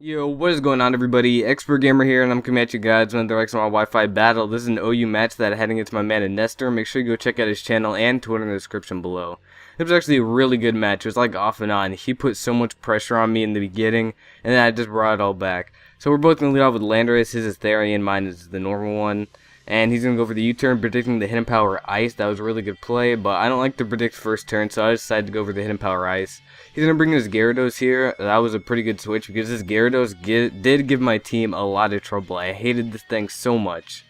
Yo, what is going on, everybody? Expert Gamer here, and I'm coming at you guys with another XMR Wi-Fi battle. This is an OU match that I had against my man Enestor. Make sure you go check out his channel and Twitter in the description below. It was actually a really good match. It was like off and on. He put so much pressure on me in the beginning, and then I just brought it all back. So we're both going to lead off with Landorus. His is Therian, mine is the normal one. And he's going to go for the U-turn, predicting the Hidden Power Ice. That was a really good play, but I don't like to predict first turn, so I decided to go for the Hidden Power Ice. He's going to bring in his Gyarados here. That was a pretty good switch, because this Gyarados did give my team a lot of trouble. I hated this thing so much.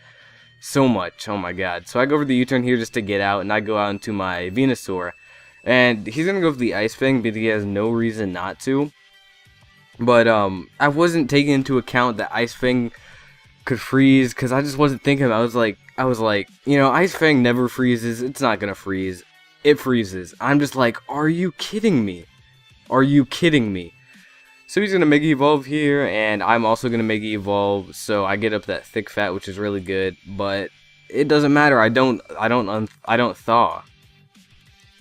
So much. Oh my god. So I go for the U-turn here just to get out, and I go out into my Venusaur. And he's going to go for the Ice Fang, because he has no reason not to. But I wasn't taking into account that Ice Fang could freeze, because I just wasn't thinking. I was like, you know, Ice Fang never freezes. It's not gonna freeze. It freezes. I'm just like, are you kidding me? Are you kidding me? So he's gonna Mega Evolve here, and I'm also gonna Mega Evolve. So I get up that Thick Fat, which is really good. But it doesn't matter. I don't thaw.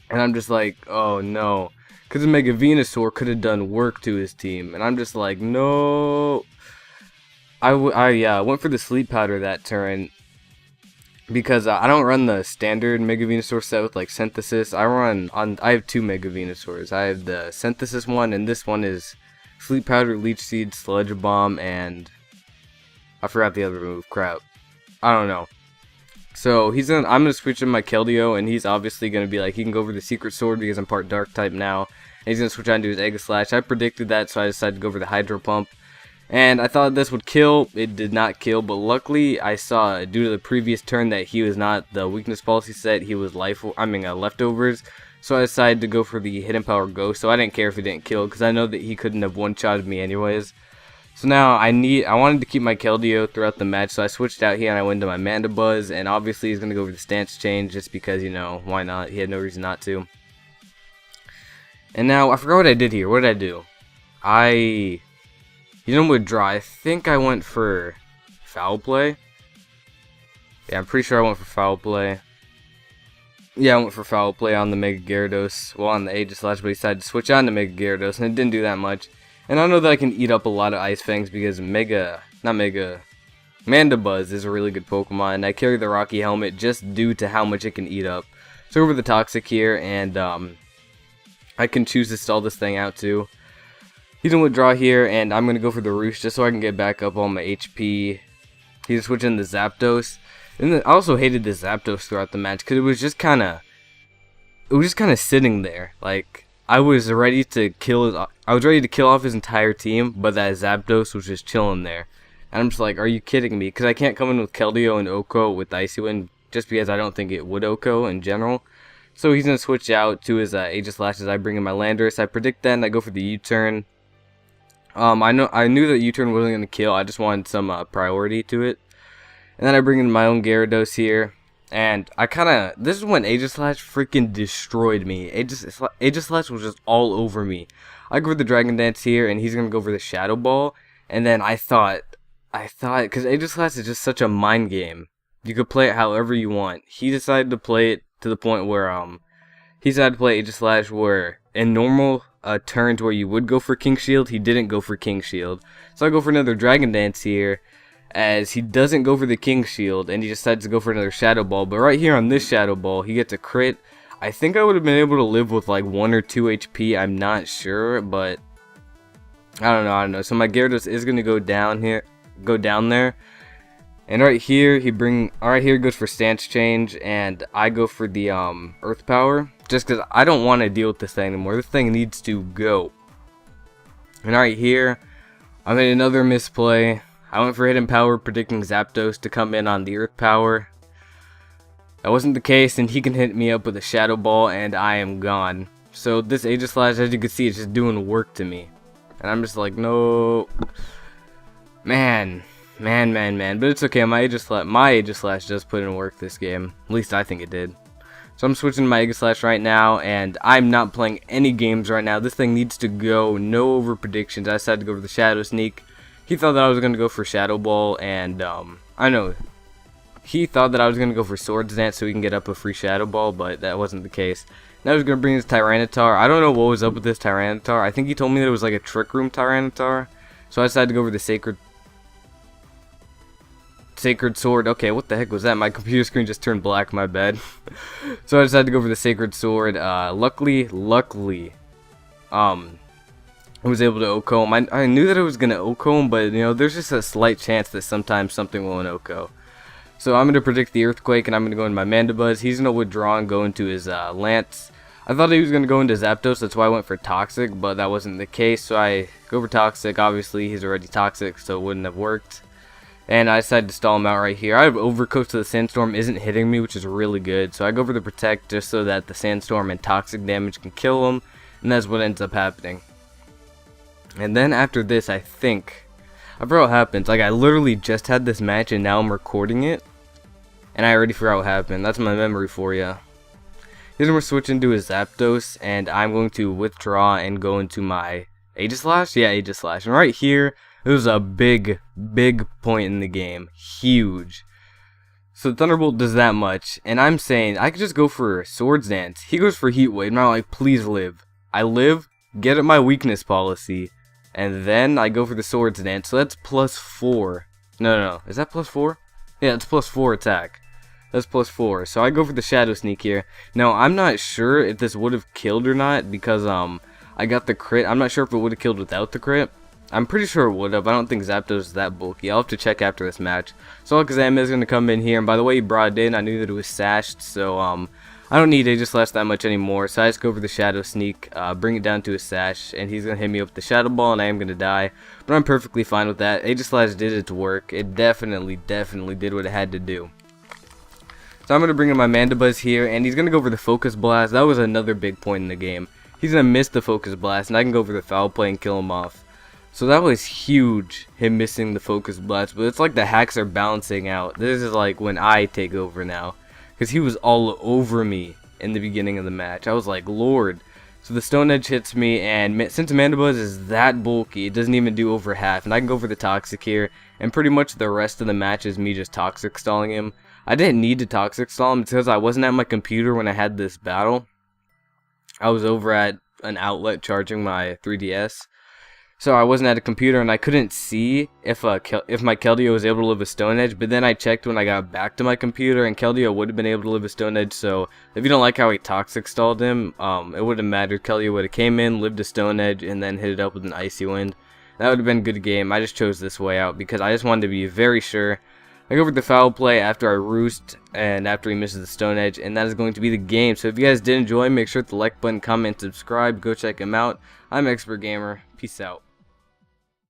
And I'm just like, oh no, because the Mega Venusaur could have done work to his team, and I'm just like, no. I went for the Sleep Powder that turn because I don't run the standard Mega Venusaur set with like Synthesis. I have two Mega Venusaurs. I have the Synthesis one, and this one is Sleep Powder, Leech Seed, Sludge Bomb, and I forgot the other move. Crap, I don't know. So I'm gonna switch in my Keldeo, and he's obviously gonna be like, he can go for the Secret Sword because I'm part Dark type now. And he's gonna switch on to his Aegislash. I predicted that, so I decided to go for the Hydro Pump. And I thought this would kill. It did not kill, but luckily I saw, due to the previous turn, that he was not the weakness policy set. He was leftovers. So I decided to go for the Hidden Power Ghost. So I didn't care if he didn't kill, because I know that he couldn't have one-shotted me anyways. So now I wanted to keep my Keldeo throughout the match, so I switched out here and I went to my Mandibuzz. And obviously he's gonna go for the stance change, just because, you know, why not? He had no reason not to. And now I forgot what I did here. What did I do? You know, withdraw. I think I went for Foul Play. Yeah, I'm pretty sure I went for Foul Play. Yeah, I went for Foul Play on the Mega Gyarados. Well, on the Aegislash, but he decided to switch on to Mega Gyarados, and it didn't do that much. And I know that I can eat up a lot of Ice Fangs because Mandibuzz is a really good Pokemon. I carry the Rocky Helmet just due to how much it can eat up. So over the Toxic here, and I can choose to stall this thing out too. He's going to withdraw here, and I'm going to go for the Roost just so I can get back up on my HP. He's switching the Zapdos. And I also hated the Zapdos throughout the match, because it was just kind of sitting there. Like, I was ready to kill off his entire team, but that Zapdos was just chilling there. And I'm just like, are you kidding me? Because I can't come in with Keldeo and Oko with Icy Wind, just because I don't think it would Oko in general. So he's going to switch out to his Aegislash as I bring in my Landorus. I predict that, and I go for the U-turn. I knew that U-turn wasn't gonna kill. I just wanted some priority to it, and then I bring in my own Gyarados here, and this is when Aegislash freaking destroyed me. Aegislash was just all over me. I go for the Dragon Dance here, and he's gonna go for the Shadow Ball, and then I thought, because Aegislash is just such a mind game. You could play it however you want. He decided to play it to the point where he decided to play Aegislash where in normal turns where you would go for King Shield, he didn't go for King Shield. So I go for another Dragon Dance here, as he doesn't go for the King Shield, and he decides to go for another Shadow Ball. But right here on this Shadow Ball, he gets a crit. I think I would have been able to live with like 1 or 2 HP. I'm not sure, but I don't know. So my Gyarados is gonna go down there. And right here he goes for stance change, and I go for the Earth Power, just because I don't want to deal with this thing anymore. This thing needs to go. And right here, I made another misplay. I went for Hidden Power, predicting Zapdos to come in on the Earth Power. That wasn't the case, and he can hit me up with a Shadow Ball, and I am gone. So this Aegislash, as you can see, is just doing work to me. And I'm just like, no. Man. But it's okay. My Aegislash does put in work this game. At least I think it did. So I'm switching to my Aegislash right now, and I'm not playing any games right now. This thing needs to go. No over predictions. I decided to go for the Shadow Sneak. He thought that I was going to go for Shadow Ball, and I know he thought that I was going to go for Swords Dance so he can get up a free Shadow Ball, but that wasn't the case. Now he's going to bring his Tyranitar. I don't know what was up with this Tyranitar. I think he told me that it was like a Trick Room Tyranitar. So I decided to go for the Sacred Sword. Okay, what the heck was that? My computer screen just turned black, my bad. So I decided to go for the Sacred Sword. Luckily, I was able to Oko him. I knew that I was going to Oko him, but, you know, there's just a slight chance that sometimes something will Oko. So I'm going to predict the Earthquake, and I'm going to go into my Mandibuzz. He's going to withdraw and go into his Lance. I thought he was going to go into Zapdos, that's why I went for Toxic, but that wasn't the case. So I go for Toxic. Obviously, he's already Toxic, so it wouldn't have worked. And I decided to stall him out right here. I have Overcoat so the Sandstorm isn't hitting me, which is really good. So I go for the Protect just so that the Sandstorm and Toxic damage can kill him. And that's what ends up happening. And then after this, I think, I forgot what happens. Like, I literally just had this match and now I'm recording it. And I already forgot what happened. That's my memory for you. Here's when we're switching to a Zapdos. And I'm going to withdraw and go into my Aegislash. Yeah, Aegislash. And right here, it was a big point in the game. Huge. So Thunderbolt does that much. And I'm saying, I could just go for Swords Dance. He goes for Heat Wave. And I'm like, please live. I live, get at my weakness policy. And then I go for the Swords Dance. So that's +4. No. Is that +4? Yeah, it's +4 attack. That's +4. So I go for the Shadow Sneak here. Now, I'm not sure if this would have killed or not. Because I got the crit. I'm not sure if it would have killed without the crit. I'm pretty sure it would have. I don't think Zapdos is that bulky. I'll have to check after this match. So Alakazam is going to come in here. And by the way, he brought it in. I knew that it was sashed. So I don't need Aegislash that much anymore. So I just go for the Shadow Sneak. Bring it down to a sash. And he's going to hit me with the Shadow Ball. And I am going to die. But I'm perfectly fine with that. Aegislash did its work. It definitely did what it had to do. So I'm going to bring in my Mandibuzz here. And he's going to go for the Focus Blast. That was another big point in the game. He's going to miss the Focus Blast. And I can go for the Foul Play and kill him off. So that was huge, him missing the Focus Blast, but it's like the hacks are balancing out. This is like when I take over now, because he was all over me in the beginning of the match. I was like, Lord. So the Stone Edge hits me, and since Mandibuzz is that bulky, it doesn't even do over half, and I can go for the Toxic here, and pretty much the rest of the match is me just Toxic stalling him. I didn't need to Toxic stall him because I wasn't at my computer when I had this battle. I was over at an outlet charging my 3DS. So I wasn't at a computer and I couldn't see if my Keldeo was able to live a Stone Edge, but then I checked when I got back to my computer and Keldeo would have been able to live a Stone Edge. So if you don't like how he Toxic stalled him, it wouldn't have mattered. Keldeo would have came in, lived a Stone Edge, and then hit it up with an Icy Wind. That would have been a good game. I just chose this way out because I just wanted to be very sure. I go for the Foul Play after I Roost and after he misses the Stone Edge, and that is going to be the game. So if you guys did enjoy, make sure to like button, comment, subscribe, go check him out. I'm Expert Gamer. Peace out.